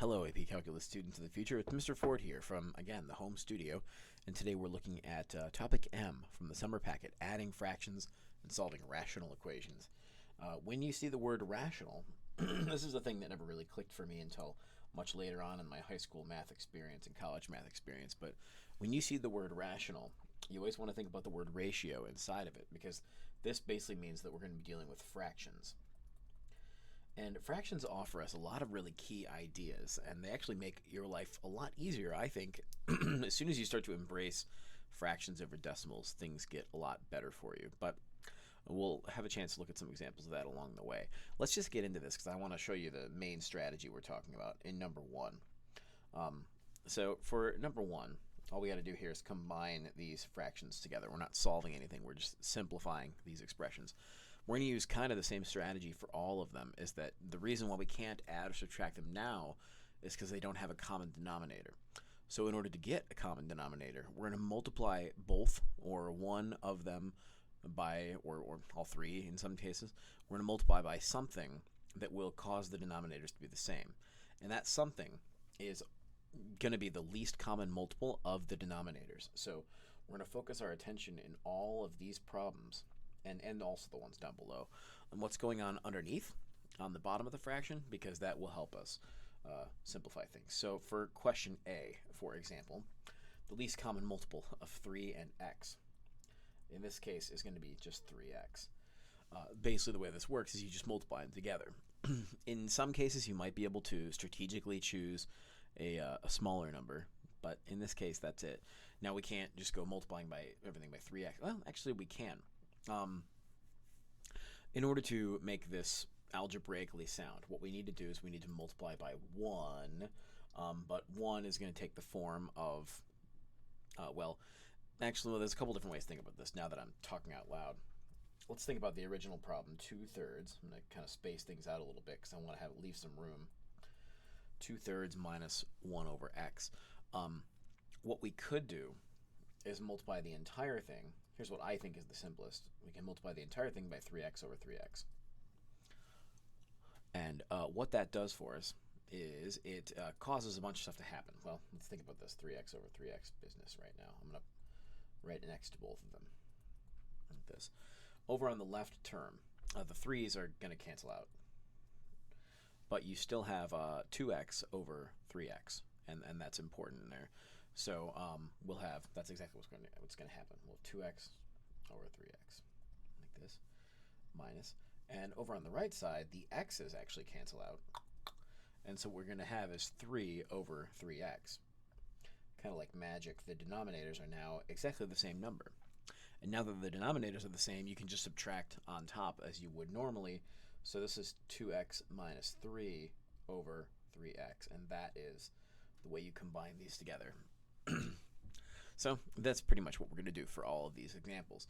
Hello, AP Calculus students of the future. It's Mr. Ford here from, again, the home studio. And today we're looking at topic M from the summer packet, adding fractions and solving rational equations. When you see the word rational, this is a thing that never really clicked for me until much later on in my high school math experience and college math experience. But when you see the word rational, you always want to think about the word ratio inside of it, because this basically means that we're going to be dealing with fractions. And fractions offer us a lot of really key ideas, and they actually make your life a lot easier, I think. As soon as you start to embrace fractions over decimals, things get a lot better for you. But we'll have a chance to look at some examples of that along the way. Let's just get into this because I want to show you the main strategy we're talking about in number one. So for number one, all we got to do here is combine these fractions together. We're not solving anything, we're just simplifying these expressions. We're going to use kind of the same strategy for all of them, is that the reason why we can't add or subtract them now is because they don't have a common denominator. So in order to get a common denominator, we're going to multiply both or one of them by, or all three in some cases. We're going to multiply by something that will cause the denominators to be the same. And that something is going to be the least common multiple of the denominators. So we're going to focus our attention in all of these problems and also the ones down below, and what's going on underneath on the bottom of the fraction, because that will help us simplify things. So for question A, for example, the least common multiple of 3 and x, in this case, is going to be just 3x. Basically, the way this works is you just multiply them together. In some cases, you might be able to strategically choose a smaller number, but in this case, that's it. Now, we can't just go multiplying by everything by 3x. Well, actually, we can. In order to make this algebraically sound, what we need to do is we need to multiply by 1, but 1 is going to take the form of, there's a couple different ways to think about this now that I'm talking out loud. Let's think about the original problem, 2/3. I'm going to kind of space things out a little bit because I want to leave some room. 2/3 minus 1 over x. What we could do is multiply the entire thing. Here's what I think is the simplest. We can multiply the entire thing by 3x over 3x. And what that does for us is it causes a bunch of stuff to happen. Well, let's think about this 3x over 3x business right now. I'm going to write next to both of them, like this. Over on the left term, the 3's are going to cancel out. But you still have 2x over 3x, and that's important in there. So we'll have, that's exactly what's going to happen. We'll have 2x over 3x, like this, minus. And over on the right side, the x's actually cancel out. And so what we're going to have is 3 over 3x. Kind of like magic, the denominators are now exactly the same number. And now that the denominators are the same, you can just subtract on top as you would normally. So this is 2x minus 3 over 3x, and that is the way you combine these together. So that's pretty much what we're going to do for all of these examples.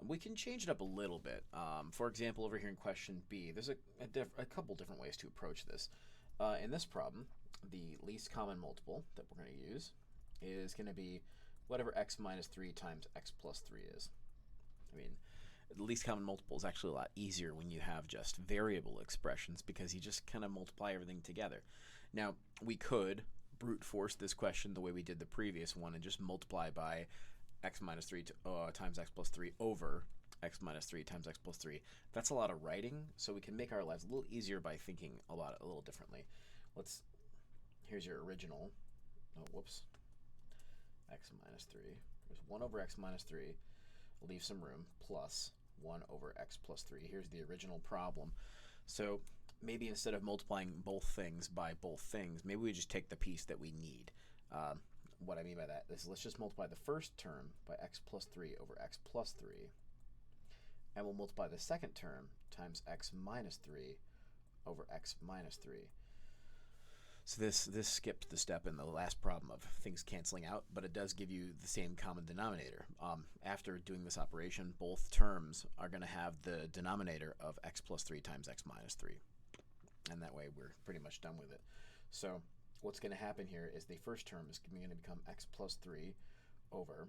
We can change it up a little bit. For example, over here in question B, there's a couple different ways to approach this. In this problem, the least common multiple that we're going to use is going to be whatever x minus 3 times x plus 3 is. I mean, the least common multiple is actually a lot easier when you have just variable expressions, because you just kind of multiply everything together. Now, we could brute force this question the way we did the previous one and just multiply by x minus 3 times x plus 3 over x minus 3 times x plus 3. That's a lot of writing, so we can make our lives a little easier by thinking a little differently. Here's your original, x minus 3. There's 1 over x minus 3, leave some room, plus 1 over x plus 3. Here's the original problem. So maybe instead of multiplying both things by both things, maybe we just take the piece that we need. What I mean by that is, let's just multiply the first term by x plus 3 over x plus 3, and we'll multiply the second term times x minus 3 over x minus 3. So this skips the step in the last problem of things canceling out, but it does give you the same common denominator. After doing this operation, both terms are going to have the denominator of x plus 3 times x minus 3. And that way we're pretty much done with it. So what's going to happen here is the first term is going to become x plus 3 over,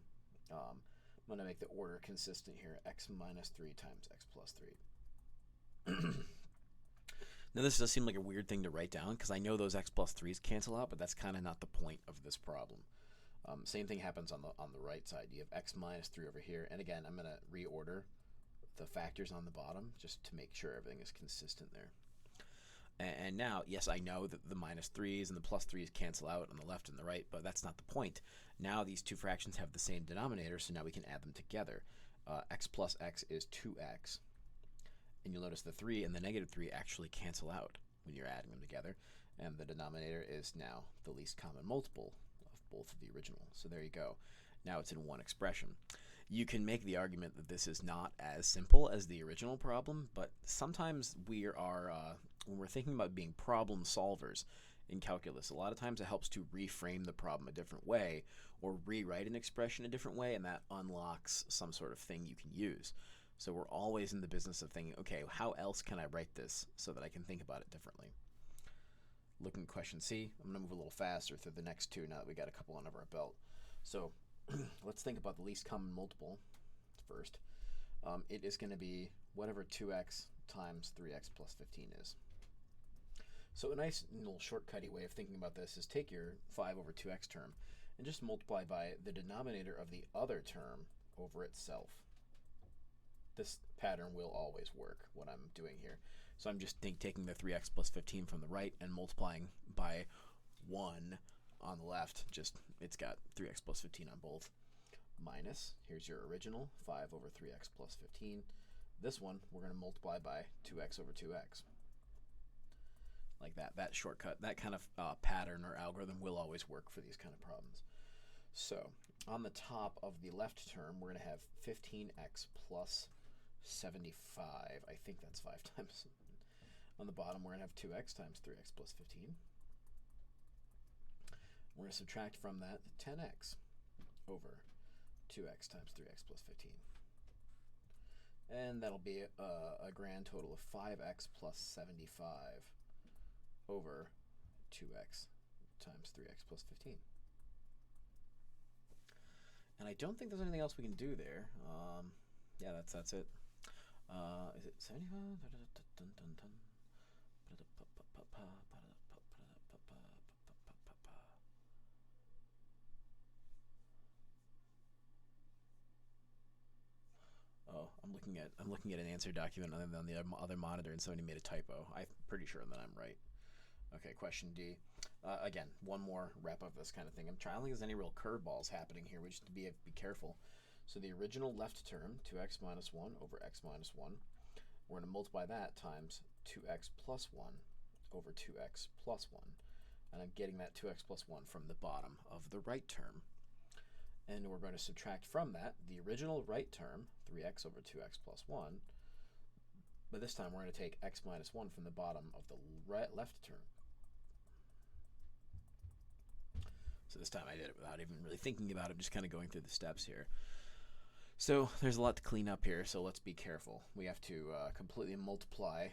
I'm going to make the order consistent here, x minus 3 times x plus 3. Now, this does seem like a weird thing to write down because I know those x plus 3's cancel out, but that's kind of not the point of this problem. Same thing happens on the right side. You have x minus 3 over here. And again, I'm going to reorder the factors on the bottom just to make sure everything is consistent there. And now, yes, I know that the minus 3's and the plus 3's cancel out on the left and the right, but that's not the point. Now these two fractions have the same denominator, so now we can add them together. X plus x is 2x. And you'll notice the 3 and the negative 3 actually cancel out when you're adding them together. And the denominator is now the least common multiple of both of the original. So there you go. Now it's in one expression. You can make the argument that this is not as simple as the original problem, but sometimes we are, when we're thinking about being problem solvers in calculus, a lot of times it helps to reframe the problem a different way or rewrite an expression a different way, and that unlocks some sort of thing you can use. So we're always in the business of thinking, okay, how else can I write this so that I can think about it differently? Looking at question C, I'm going to move a little faster through the next two now that we got a couple under our belt. So let's think about the least common multiple first. It is going to be whatever 2x times 3x plus 15 is. So a nice little shortcutty way of thinking about this is take your 5 over 2x term and just multiply by the denominator of the other term over itself. This pattern will always work, what I'm doing here. So I'm just taking the 3x plus 15 from the right and multiplying by 1 on the left. Just, it's got 3x plus 15 on both. Minus, here's your original, 5 over 3x plus 15. This one, we're going to multiply by 2x over 2x. Like that. That shortcut, that kind of pattern or algorithm will always work for these kind of problems. So on the top of the left term, we're going to have 15x plus 75. I think that's 5 times. On the bottom, we're going to have 2x times 3x plus 15. We're going to subtract from that 10x over 2x times 3x plus 15. And that'll be a grand total of 5x plus 75 over 2x times 3x plus 15. And I don't think there's anything else we can do there. Yeah, that's it. Is it 75? Oh, I'm looking at an answer document on the other monitor, and somebody made a typo. I'm pretty sure that I'm right. Okay, question D. Again, one more wrap up this kind of thing. I don't think there's any real curveballs happening here. We just have to be careful. So the original left term, 2x minus 1 over x minus 1, we're going to multiply that times 2x plus 1 over 2x plus 1. And I'm getting that 2x plus 1 from the bottom of the right term. And we're going to subtract from that the original right term, 3x over 2x plus 1. But this time we're going to take x minus 1 from the bottom of the left term. So this time I did it without even really thinking about it, just kind of going through the steps here. So there's a lot to clean up here, so let's be careful. We have to completely multiply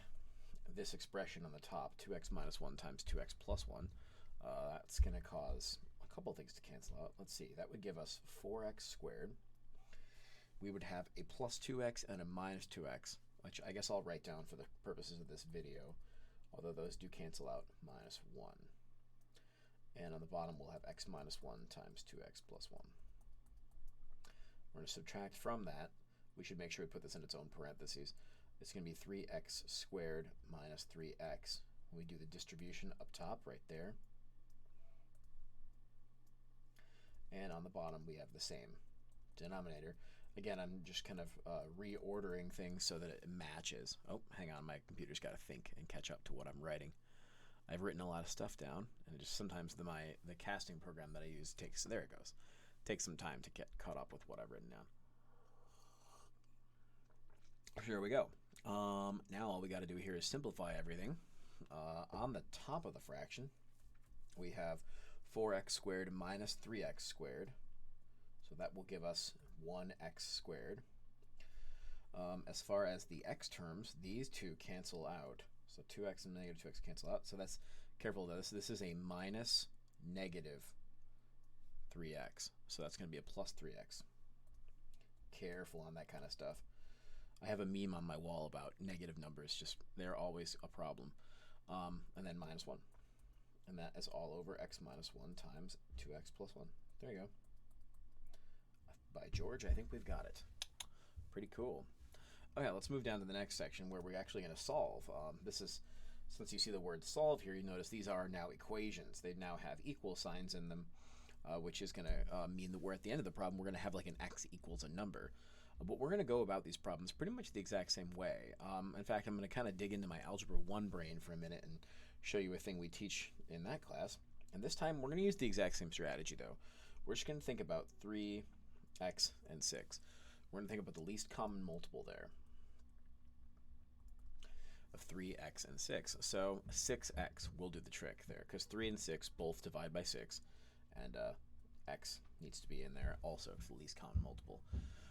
this expression on the top, 2x minus 1 times 2x plus 1. That's going to cause a couple things to cancel out. Let's see, that would give us 4x squared. We would have a plus 2x and a minus 2x, which I guess I'll write down for the purposes of this video, although those do cancel out, minus 1. And on the bottom we'll have x minus 1 times 2x plus 1. We're going to subtract from that. We should make sure we put this in its own parentheses. It's going to be 3x squared minus 3x. We do the distribution up top right there. And on the bottom we have the same denominator. Again, I'm just kind of reordering things so that it matches. Oh, hang on, my computer's got to think and catch up to what I'm writing. I've written a lot of stuff down, and it just sometimes the casting program that I use takes some time to get caught up with what I've written down. Here we go. Now all we got to do here is simplify everything. On the top of the fraction, we have 4x squared minus 3x squared. So that will give us 1x squared. As far as the x terms, these two cancel out. So 2x and negative 2x cancel out. So that's careful of this. This is a minus negative 3x. So that's going to be a plus 3x. Careful on that kind of stuff. I have a meme on my wall about negative numbers. Just they're always a problem. and then minus 1. And that is all over x minus 1 times 2x plus 1. There you go. By George, I think we've got it. Pretty cool. Okay, let's move down to the next section where we're actually going to solve. This is, since you see the word solve here, you notice these are now equations. They now have equal signs in them, which is going to mean that we're at the end of the problem, we're going to have like an x equals a number. But we're going to go about these problems pretty much the exact same way. In fact, I'm going to kind of dig into my Algebra 1 brain for a minute and show you a thing we teach in that class. And this time, we're going to use the exact same strategy, though. We're just going to think about 3x and 6. We're going to think about the least common multiple there of 3x and 6. So 6x will do the trick there, because 3 and 6 both divide by 6, and x needs to be in there also for the least common multiple.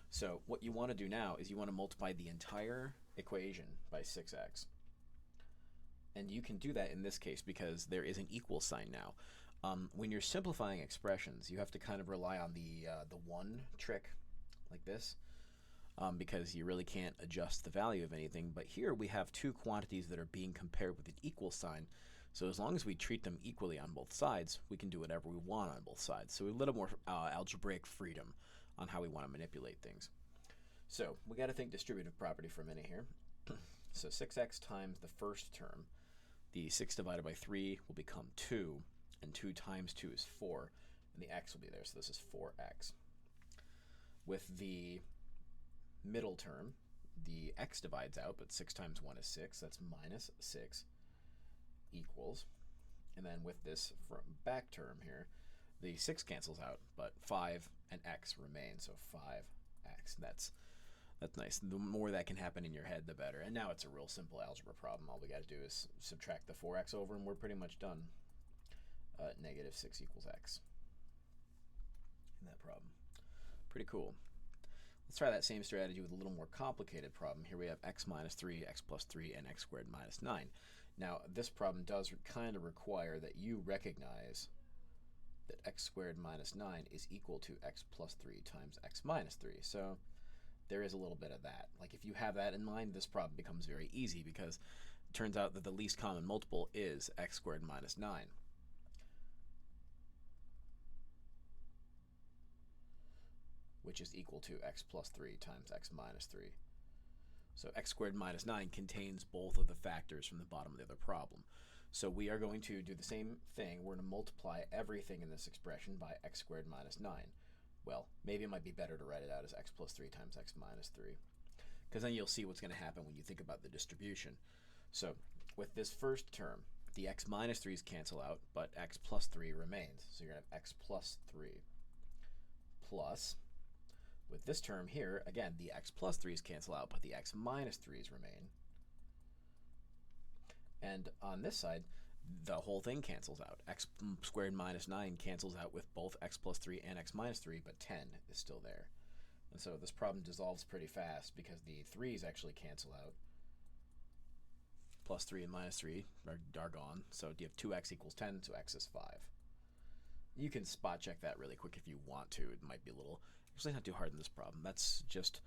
So what you want to do now is you want to multiply the entire equation by 6x. And you can do that in this case because there is an equal sign now. When you're simplifying expressions, you have to kind of rely on the 1 trick, like this, because you really can't adjust the value of anything. But here we have two quantities that are being compared with an equal sign. So as long as we treat them equally on both sides, we can do whatever we want on both sides. So a little more algebraic freedom on how we want to manipulate things. So we got to think distributive property for a minute here. So 6x times the first term, the 6 divided by 3 will become 2, and 2 times 2 is 4, and the x will be there, so this is 4x. With the middle term, the x divides out, but 6 times 1 is 6, that's minus 6 equals, and then with this back term here, the 6 cancels out, but 5 and x remain, so 5x. That's nice. The more that can happen in your head, the better. And now it's a real simple algebra problem. All we got to do is subtract the 4x over, and we're pretty much done. Negative 6 equals x in that problem. Pretty cool. Let's try that same strategy with a little more complicated problem. Here we have x minus 3, x plus 3, and x squared minus 9. Now, this problem does kind of require that you recognize that x squared minus 9 is equal to x plus 3 times x minus 3. So there is a little bit of that. Like if you have that in mind, this problem becomes very easy because it turns out that the least common multiple is x squared minus 9. Which is equal to x plus 3 times x minus 3. So x squared minus 9 contains both of the factors from the bottom of the other problem. So we are going to do the same thing. We're going to multiply everything in this expression by x squared minus 9. Well, maybe it might be better to write it out as x plus 3 times x minus 3, because then you'll see what's going to happen when you think about the distribution. So with this first term, the x minus 3's cancel out, but x plus 3 remains. So you're going to have x plus 3 plus, with this term here, again, the x plus 3's cancel out, but the x minus 3's remain. And on this side, the whole thing cancels out. X squared minus 9 cancels out with both x plus 3 and x minus 3, but 10 is still there. And so this problem dissolves pretty fast because the 3's actually cancel out. Plus 3 and minus 3 are gone. So you have 2x equals 10, so x is 5. You can spot check that really quick if you want to. It might be a little, actually not too hard in this problem. That's just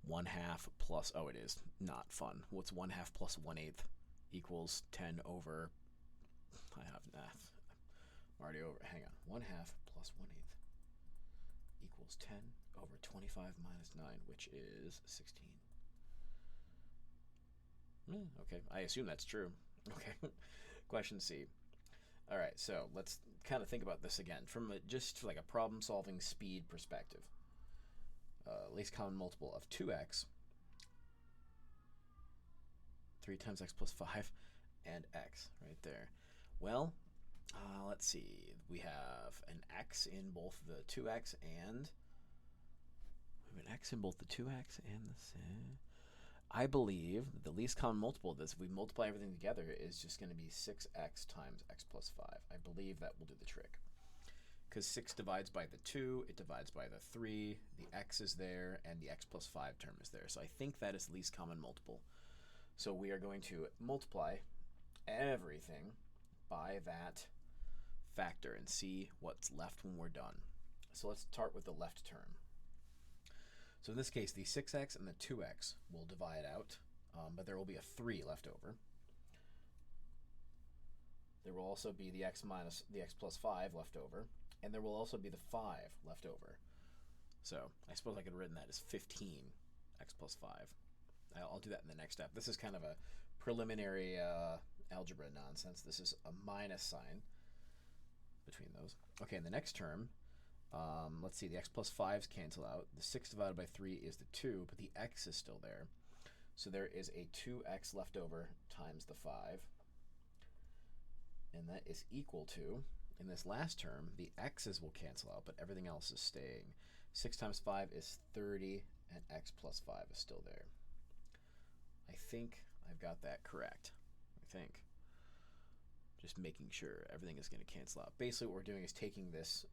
1/2 plus, oh it is, not fun. What's 1/2 plus 1/8 equals 10 over, I have math. I'm already over, hang on. 1/2 plus 1/8 equals 10 over 25 minus 9, which is 16. Okay, I assume that's true. Okay, question C. All right, so let's kind of think about this again from just like a problem-solving speed perspective. Least common multiple of 2x, 3 times x plus 5, and x right there. Well, let's see. We have an x in both the 2x and we have an x in both the 2x and the. I believe the least common multiple of this, if we multiply everything together, is just going to be 6x times x plus 5. I believe that will do the trick. Because 6 divides by the 2, it divides by the 3, the x is there, and the x plus 5 term is there. So I think that is the least common multiple. So we are going to multiply everything by that factor and see what's left when we're done. So let's start with the left term. So in this case, the 6x and the 2x will divide out, but there will be a 3 left over. There will also be the x plus 5 left over, and there will also be the 5 left over. So I suppose I could have written that as 15x plus 5. I'll do that in the next step. This is kind of a preliminary algebra nonsense. This is a minus sign between those. Okay, in the next term, let's see, the x plus 5s cancel out. The 6 divided by 3 is the 2, but the x is still there. So there is a 2x left over times the 5. And that is equal to, in this last term, the x's will cancel out, but everything else is staying. 6 times 5 is 30, and x plus 5 is still there. I think I've got that correct. I think. Just making sure everything is going to cancel out. Basically what we're doing is taking this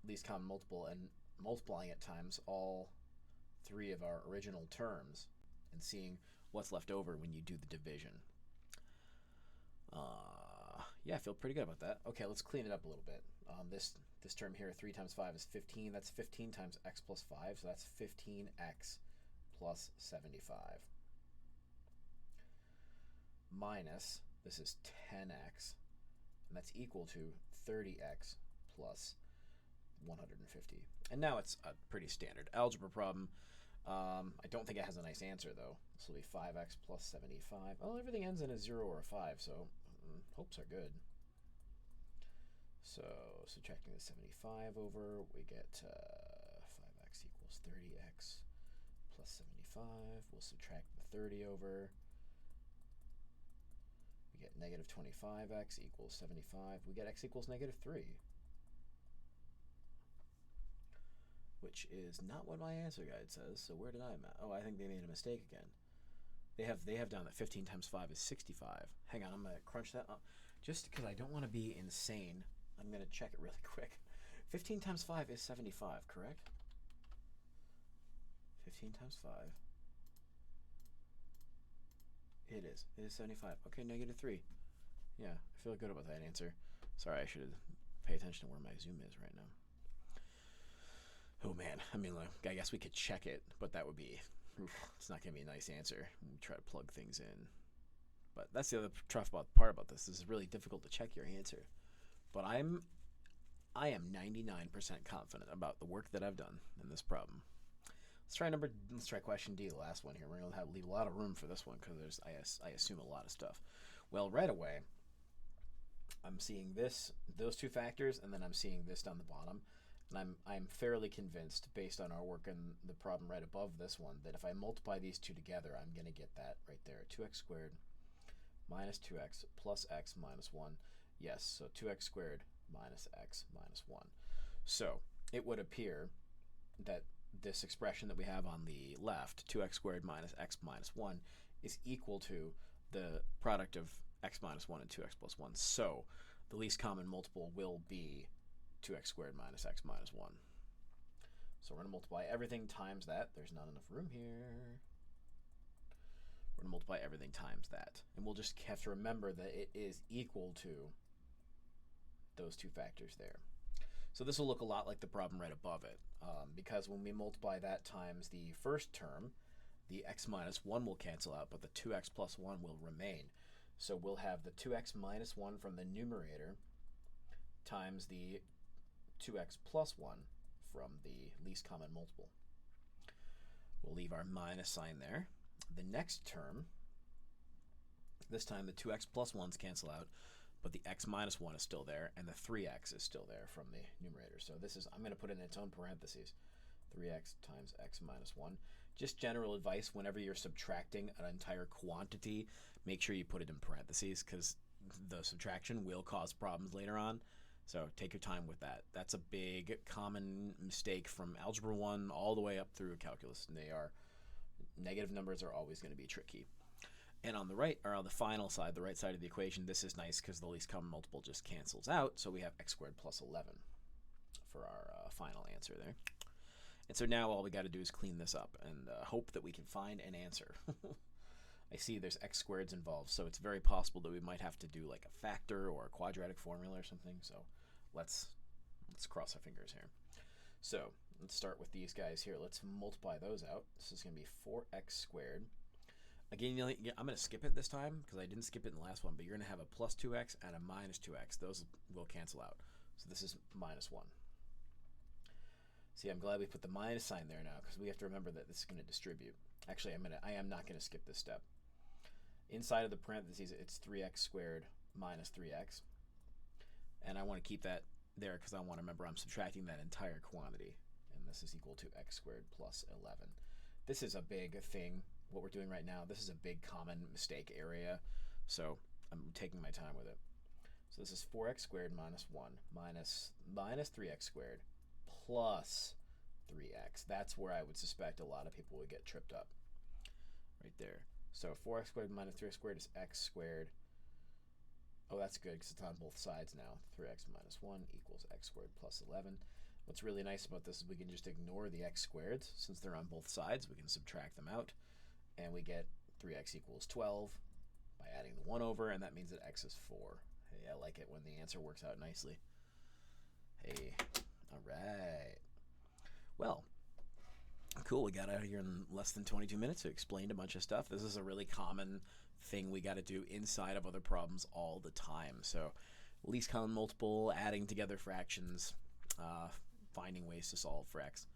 least common multiple and multiplying it times all 3 of our original terms and seeing what's left over when you do the division. Yeah, I feel pretty good about that. Okay, let's clean it up a little bit. This term here, 3 times 5 is 15. That's 15 times x plus 5, so that's 15x plus 75. Minus, this is 10x, and that's equal to 30x plus 150. And now it's a pretty standard algebra problem. I don't think it has a nice answer, though. This will be 5x plus 75. Well, everything ends in a 0 or a 5, so hopes are good. So subtracting the 75 over, we get 5x equals 30x plus 75. We'll subtract the 30 over. We get negative 25x equals 75. We get x equals negative 3. Which is not what my answer guide says, so where did I map? Oh, I think they made a mistake again. They have down that 15 times 5 is 65. Hang on, I'm going to crunch that up. Just because I don't want to be insane, I'm going to check it really quick. 15 times 5 is 75, correct? 15 times 5. It is 75. Okay, negative 3. Yeah, I feel good about that answer. Sorry, I should pay attention to where my zoom is right now. Oh man, I mean, look, I guess we could check it, but that would be, it's not going to be a nice answer. We try to plug things in. But that's the other tough part about this. This is really difficult to check your answer. But I am 99% confident about the work that I've done in this problem. Let's try question D, the last one here. We're going to leave a lot of room for this one because I assume a lot of stuff. Well, right away, I'm seeing those two factors, and then I'm seeing this down the bottom. And I'm fairly convinced, based on our work in the problem right above this one, that if I multiply these two together, I'm going to get that right there. 2x squared minus 2x plus x minus 1. Yes, so 2x squared minus x minus 1. So it would appear that this expression that we have on the left, 2x squared minus x minus 1, is equal to the product of x minus 1 and 2x plus 1. So the least common multiple will be 2x squared minus x minus 1. So we're going to multiply everything times that. There's not enough room here. We're going to multiply everything times that. And we'll just have to remember that it is equal to those two factors there. So this will look a lot like the problem right above it, because when we multiply that times the first term, the x minus 1 will cancel out, but the 2x plus 1 will remain. So we'll have the 2x minus 1 from the numerator times the 2x plus 1 from the least common multiple. We'll leave our minus sign there. The next term, this time the 2x plus 1's cancel out, but the x minus 1 is still there, and the 3x is still there from the numerator. So this is, I'm going to put it in its own parentheses. 3x times x minus 1. Just general advice, whenever you're subtracting an entire quantity, make sure you put it in parentheses, because the subtraction will cause problems later on. So take your time with that. That's a big common mistake from Algebra 1 all the way up through calculus. And negative numbers are always going to be tricky. And on the right, or on the final side, the right side of the equation, this is nice because the least common multiple just cancels out. So we have x squared plus 11 for our final answer there. And so now all we got to do is clean this up and hope that we can find an answer. I see there's x squareds involved, so it's very possible that we might have to do like a factor or a quadratic formula or something. So let's cross our fingers here. So let's start with these guys here. Let's multiply those out. This is going to be 4x squared Again, I'm going to skip it this time because I didn't skip it in the last one, but you're going to have a plus 2x and a minus 2x. Those will cancel out. So this is minus 1. See, I'm glad we put the minus sign there now because we have to remember that this is going to distribute. Actually, I am not going to skip this step. Inside of the parentheses, it's 3x squared minus 3x. And I want to keep that there because I want to remember I'm subtracting that entire quantity. And this is equal to x squared plus 11. This is a big thing, what we're doing right now. This is a big common mistake area, so I'm taking my time with it. So this is 4x squared minus 1 minus 3x squared plus 3x. That's where I would suspect a lot of people would get tripped up. Right there. So 4x squared minus 3x squared is x squared. Oh, that's good because it's on both sides now. 3x minus 1 equals x squared plus 11. What's really nice about this is we can just ignore the x squareds. Since they're on both sides, we can subtract them out. And we get 3x equals 12 by adding the 1 over, and that means that x is 4. Hey, I like it when the answer works out nicely. Hey, all right. Well, cool. We got out of here in less than 22 minutes. We explained a bunch of stuff. This is a really common thing we got to do inside of other problems all the time. So least common multiple, adding together fractions, finding ways to solve for x.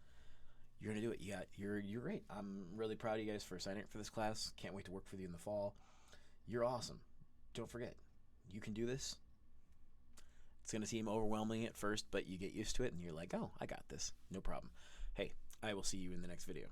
You're gonna do it. You're great. I'm really proud of you guys for signing up for this class. Can't wait to work with you in the fall. You're awesome. Don't forget, you can do this. It's gonna seem overwhelming at first, but you get used to it and you're like, oh, I got this. No problem. Hey, I will see you in the next video.